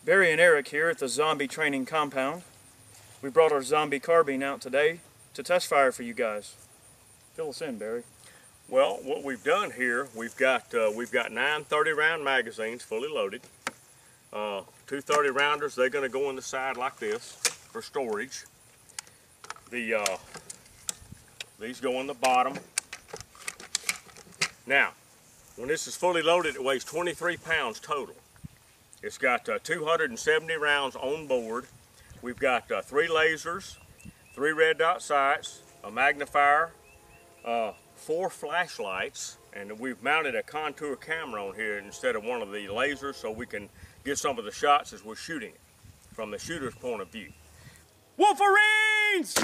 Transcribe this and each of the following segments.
Barry and Eric here at the Zombie Training Compound. We brought our Zombie carbine out today to test fire for you guys. Fill us in, Barry. Well, what we've done here, we've got 9 30-round magazines fully loaded. 2 30-rounders, they're going to go on the side like this for storage. These go on the bottom. Now, when this is fully loaded, it weighs 23 pounds total. It's got 270 rounds on board. We've got 3 lasers, 3 red dot sights, a magnifier, 4 flashlights, and we've mounted a contour camera on here instead of one of the lasers so we can get some of the shots as we're shooting it from the shooter's point of view. Wolverines!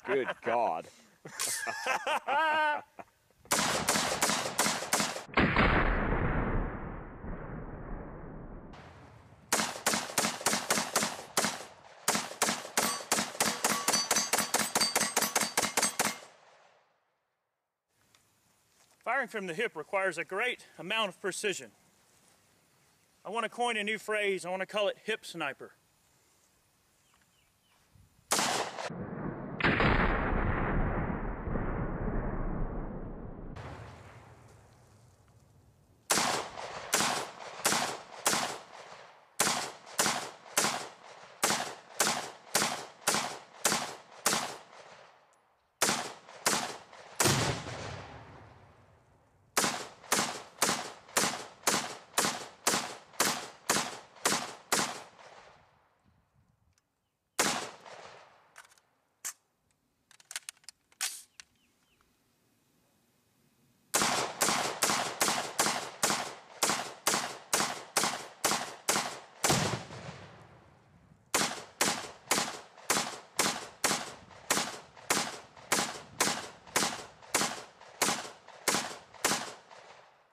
Good God. Firing from the hip requires a great amount of precision. I want to coin a new phrase. I want to call it hip sniper.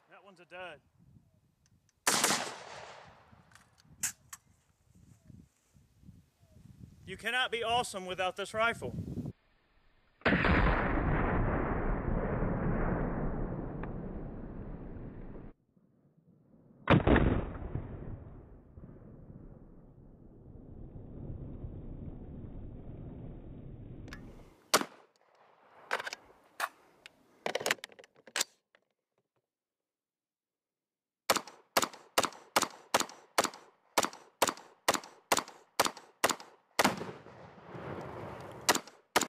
That one's a dud. You cannot be awesome without this rifle.